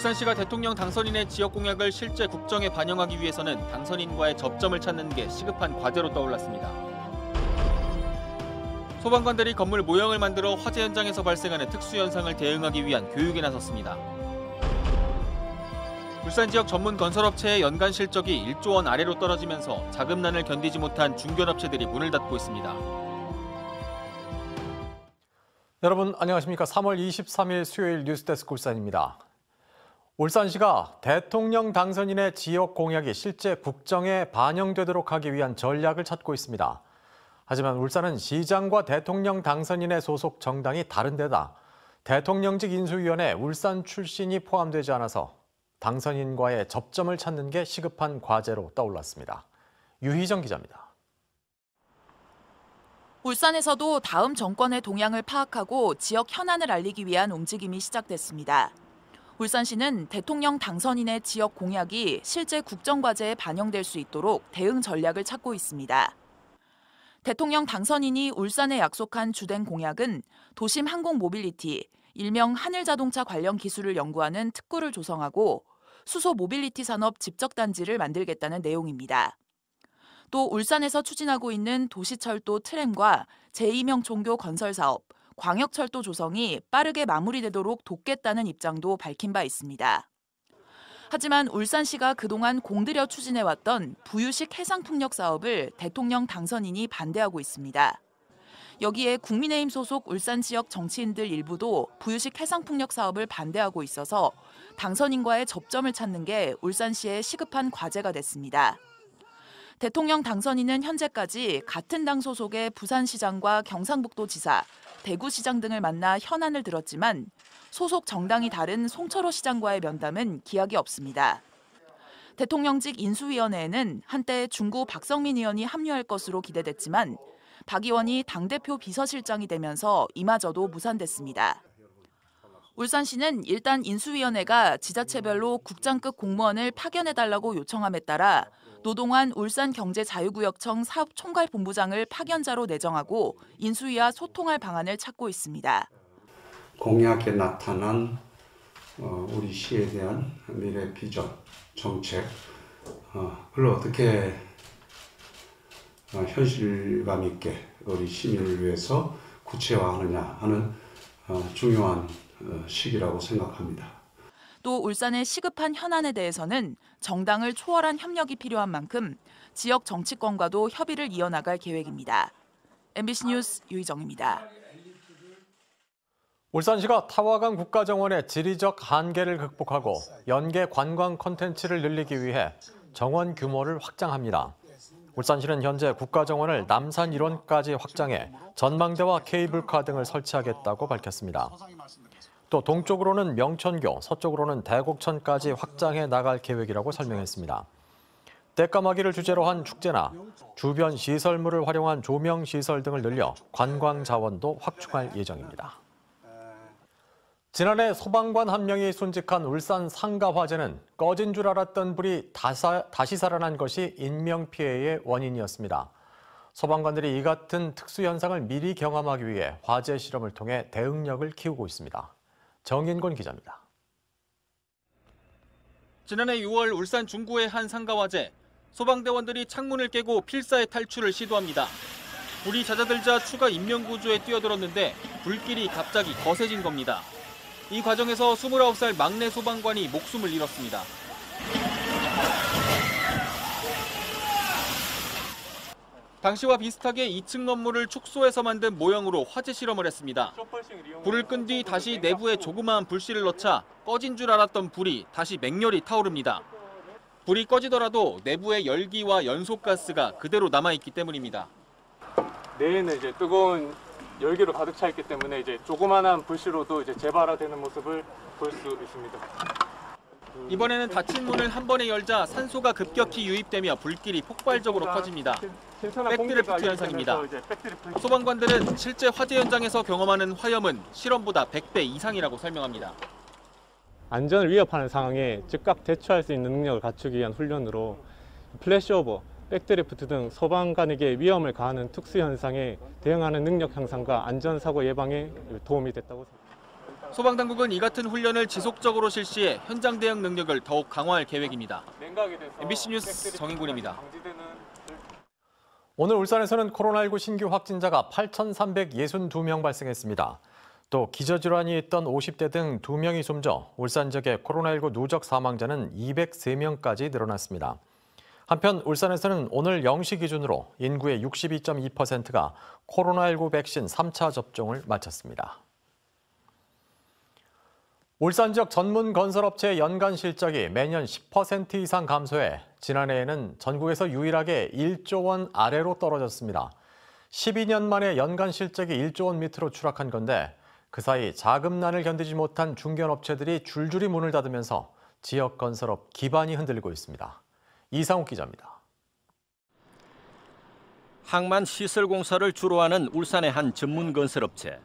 울산시가 대통령 당선인의 지역 공약을 실제 국정에 반영하기 위해서는 당선인과의 접점을 찾는 게 시급한 과제로 떠올랐습니다. 소방관들이 건물 모형을 만들어 화재 현장에서 발생하는 특수현상을 대응하기 위한 교육에 나섰습니다. 울산 지역 전문 건설업체의 연간 실적이 1조 원 아래로 떨어지면서 자금난을 견디지 못한 중견업체들이 문을 닫고 있습니다. 여러분 안녕하십니까? 3월 23일 수요일 뉴스데스크 울산입니다. 울산시가 대통령 당선인의 지역 공약이 실제 국정에 반영되도록 하기 위한 전략을 찾고 있습니다. 하지만 울산은 시장과 대통령 당선인의 소속 정당이 다른 데다 대통령직 인수위원회 울산 출신이 포함되지 않아서 당선인과의 접점을 찾는 게 시급한 과제로 떠올랐습니다. 유희정 기자입니다. 울산에서도 다음 정권의 동향을 파악하고 지역 현안을 알리기 위한 움직임이 시작됐습니다. 울산시는 대통령 당선인의 지역 공약이 실제 국정과제에 반영될 수 있도록 대응 전략을 찾고 있습니다. 대통령 당선인이 울산에 약속한 주된 공약은 도심 항공 모빌리티, 일명 하늘자동차 관련 기술을 연구하는 특구를 조성하고 수소 모빌리티 산업 집적단지를 만들겠다는 내용입니다. 또 울산에서 추진하고 있는 도시철도 트램과 제2명총교 건설 사업, 광역철도 조성이 빠르게 마무리되도록 돕겠다는 입장도 밝힌 바 있습니다. 하지만 울산시가 그동안 공들여 추진해왔던 부유식 해상풍력 사업을 대통령 당선인이 반대하고 있습니다. 여기에 국민의힘 소속 울산 지역 정치인들 일부도 부유식 해상풍력 사업을 반대하고 있어서 당선인과의 접점을 찾는 게 울산시의 시급한 과제가 됐습니다. 대통령 당선인은 현재까지 같은 당 소속의 부산시장과 경상북도지사, 대구시장 등을 만나 현안을 들었지만 소속 정당이 다른 송철호 시장과의 면담은 기약이 없습니다. 대통령직 인수위원회에는 한때 중구 박성민 의원이 합류할 것으로 기대됐지만 박 의원이 당대표 비서실장이 되면서 이마저도 무산됐습니다. 울산시는 일단 인수위원회가 지자체별로 국장급 공무원을 파견해달라고 요청함에 따라 노동환 울산경제자유구역청 사업총괄본부장을 파견자로 내정하고 인수위와 소통할 방안을 찾고 있습니다. 공약에 나타난 우리 시에 대한 미래 비전, 정책, 그걸 어떻게 현실감 있게 우리 시민을 위해서 구체화하느냐 하는 중요한 시기라고 생각합니다. 또 울산의 시급한 현안에 대해서는 정당을 초월한 협력이 필요한 만큼 지역 정치권과도 협의를 이어나갈 계획입니다. MBC 뉴스 유희정입니다. 울산시가 타화강 국가정원의 지리적 한계를 극복하고 연계 관광 콘텐츠를 늘리기 위해 정원 규모를 확장합니다. 울산시는 현재 국가정원을 남산 1원까지 확장해 전망대와 케이블카 등을 설치하겠다고 밝혔습니다. 또 동쪽으로는 명천교, 서쪽으로는 대곡천까지 확장해 나갈 계획이라고 설명했습니다. 땔까마귀를 주제로 한 축제나 주변 시설물을 활용한 조명시설 등을 늘려 관광 자원도 확충할 예정입니다. 지난해 소방관 한 명이 순직한 울산 상가 화재는 꺼진 줄 알았던 불이 다시 살아난 것이 인명피해의 원인이었습니다. 소방관들이 이 같은 특수현상을 미리 경험하기 위해 화재 실험을 통해 대응력을 키우고 있습니다. 정인권 기자입니다. 지난해 6월 울산 중구의 한 상가 화재. 소방대원들이 창문을 깨고 필사의 탈출을 시도합니다. 불이 잦아들자 추가 인명구조에 뛰어들었는데 불길이 갑자기 거세진 겁니다. 이 과정에서 29살 막내 소방관이 목숨을 잃었습니다. 당시와 비슷하게 2층 건물을 축소해서 만든 모형으로 화재 실험을 했습니다. 불을 끈 뒤 다시 내부에 조그마한 불씨를 넣자 꺼진 줄 알았던 불이 다시 맹렬히 타오릅니다. 불이 꺼지더라도 내부의 열기와 연소가스가 그대로 남아있기 때문입니다. 내에는 이제 뜨거운 열기로 가득 차 있기 때문에 이제 조그만한 불씨로도 이제 재발화되는 모습을 볼 수 있습니다. 이번에는 닫힌 문을 한 번에 열자 산소가 급격히 유입되며 불길이 폭발적으로 커집니다. 백드래프트 현상입니다. 소방관들은 실제 화재 현장에서 경험하는 화염은 실험보다 100배 이상이라고 설명합니다. 안전을 위협하는 상황에 즉각 대처할 수 있는 능력을 갖추기 위한 훈련으로 플래시오버, 백드래프트 등 소방관에게 위험을 가하는 특수 현상에 대응하는 능력 향상과 안전사고 예방에 도움이 됐다고 생각합니다. 소방당국은 이 같은 훈련을 지속적으로 실시해 현장 대응 능력을 더욱 강화할 계획입니다. MBC 뉴스 정인군입니다. 오늘 울산에서는 코로나19 신규 확진자가 8,362명 발생했습니다. 또 기저질환이 있던 50대 등 2명이 숨져 울산 지역의 코로나19 누적 사망자는 203명까지 늘어났습니다. 한편 울산에서는 오늘 0시 기준으로 인구의 62.2%가 코로나19 백신 3차 접종을 마쳤습니다. 울산 지역 전문 건설업체의 연간 실적이 매년 10% 이상 감소해 지난해에는 전국에서 유일하게 1조 원 아래로 떨어졌습니다. 12년 만에 연간 실적이 1조 원 밑으로 추락한 건데 그 사이 자금난을 견디지 못한 중견업체들이 줄줄이 문을 닫으면서 지역 건설업 기반이 흔들리고 있습니다. 이상욱 기자입니다. 항만 시설 공사를 주로 하는 울산의 한 전문 건설업체.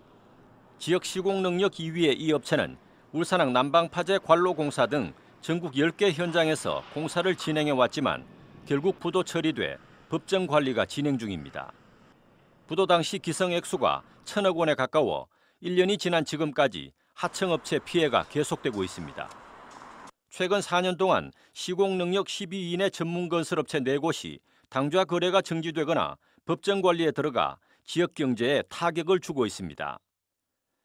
지역 시공 능력 2위의 이 업체는 울산항 난방파제 관로 공사 등 전국 10개 현장에서 공사를 진행해 왔지만 결국 부도 처리돼 법정 관리가 진행 중입니다. 부도 당시 기성 액수가 1,000억 원에 가까워 1년이 지난 지금까지 하청업체 피해가 계속되고 있습니다. 최근 4년 동안 시공 능력 12위 이내 전문 건설업체 4곳이 당좌 거래가 정지되거나 법정 관리에 들어가 지역 경제에 타격을 주고 있습니다.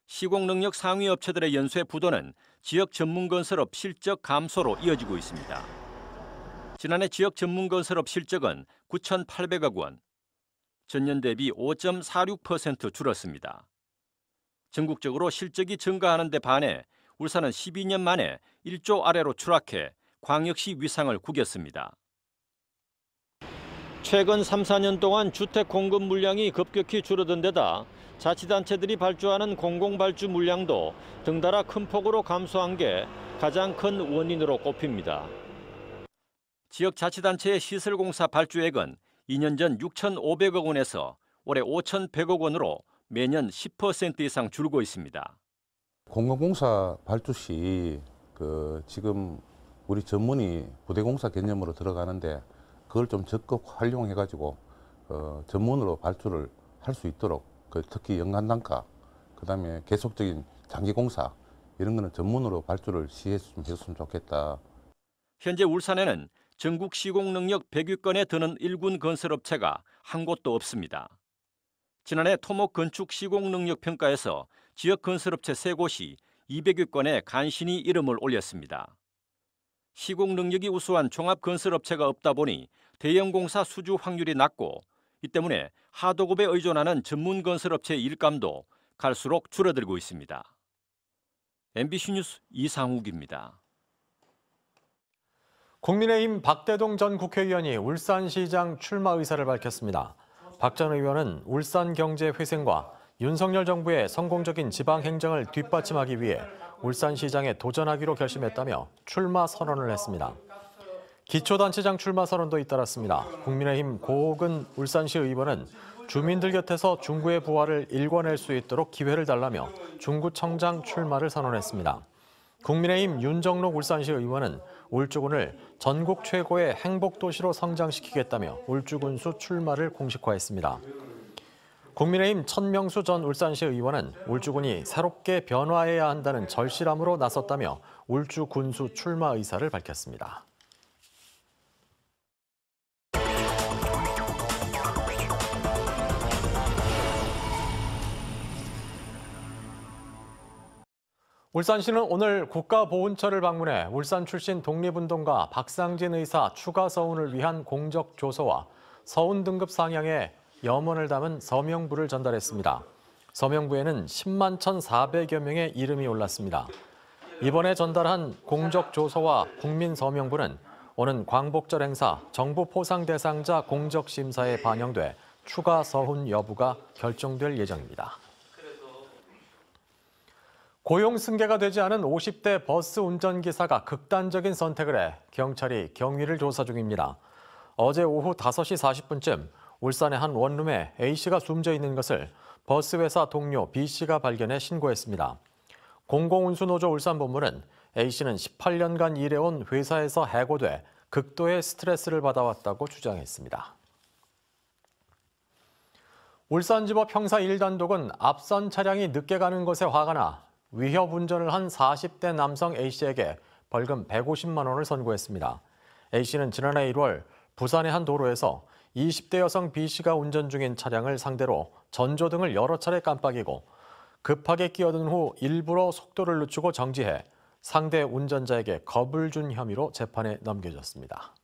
시공 능력 상위 업체들의 연쇄 부도는 지역 전문 건설업 실적 감소로 이어지고 있습니다. 지난해 지역 전문 건설업 실적은 9,800억 원, 전년 대비 5.46% 줄었습니다. 전국적으로 실적이 증가하는 데 반해 울산은 12년 만에 1조 아래로 추락해 광역시 위상을 구겼습니다. 최근 3, 4년 동안 주택 공급 물량이 급격히 줄어든 데다 자치단체들이 발주하는 공공발주 물량도 등달아 큰 폭으로 감소한 게 가장 큰 원인으로 꼽힙니다. 지역 자치단체의 시설공사 발주액은 2년 전 6,500억 원에서 올해 5,100억 원으로 매년 10% 이상 줄고 있습니다. 공공공사 발주 시 지금 우리 전문이 부대공사 개념으로 들어가는데 그걸 좀 적극 활용해가지고 전문으로 발주를 할 수 있도록 특히 연간단가, 그다음에 계속적인 장기공사 이런 거는 전문으로 발주를 시했으면 좋겠다. 현재 울산에는 전국 시공 능력 100위권에 드는 일군 건설업체가 한 곳도 없습니다. 지난해 토목 건축 시공 능력 평가에서 지역 건설업체 3곳이 200위권에 간신히 이름을 올렸습니다. 시공 능력이 우수한 종합 건설업체가 없다 보니 대형 공사 수주 확률이 낮고 이 때문에 하도급에 의존하는 전문 건설업체의 일감도 갈수록 줄어들고 있습니다. MBC 뉴스 이상욱입니다. 국민의힘 박대동 전 국회의원이 울산시장 출마 의사를 밝혔습니다. 박 전 의원은 울산 경제 회생과 윤석열 정부의 성공적인 지방 행정을 뒷받침하기 위해 울산시장에 도전하기로 결심했다며 출마 선언을 했습니다. 기초단체장 출마 선언도 잇따랐습니다. 국민의힘 고옥은 울산시 의원은 주민들 곁에서 중구의 부활을 일궈낼 수 있도록 기회를 달라며 중구청장 출마를 선언했습니다. 국민의힘 윤정록 울산시 의원은 울주군을 전국 최고의 행복도시로 성장시키겠다며 울주군수 출마를 공식화했습니다. 국민의힘 천명수 전 울산시 의원은 울주군이 새롭게 변화해야 한다는 절실함으로 나섰다며 울주군수 출마 의사를 밝혔습니다. 울산시는 오늘 국가보훈처를 방문해 울산 출신 독립운동가 박상진 의사 추가 서훈을 위한 공적 조서와 서훈 등급 상향의 염원을 담은 서명부를 전달했습니다. 서명부에는 10만 1,400여 명의 이름이 올랐습니다. 이번에 전달한 공적 조서와 국민 서명부는 오는 광복절 행사 정부 포상 대상자 공적 심사에 반영돼 추가 서훈 여부가 결정될 예정입니다. 고용 승계가 되지 않은 50대 버스 운전기사가 극단적인 선택을 해 경찰이 경위를 조사 중입니다. 어제 오후 5시 40분쯤 울산의 한 원룸에 A씨가 숨져 있는 것을 버스회사 동료 B씨가 발견해 신고했습니다. 공공운수노조 울산본부는 A씨는 18년간 일해온 회사에서 해고돼 극도의 스트레스를 받아왔다고 주장했습니다. 울산지법 형사 1단독은 앞선 차량이 늦게 가는 것에 화가 나 위협 운전을 한 40대 남성 A씨에게 벌금 150만 원을 선고했습니다. A씨는 지난해 1월 부산의 한 도로에서 20대 여성 B씨가 운전 중인 차량을 상대로 전조등을 여러 차례 깜빡이고 급하게 끼어든 후 일부러 속도를 늦추고 정지해 상대 운전자에게 겁을 준 혐의로 재판에 넘겨졌습니다.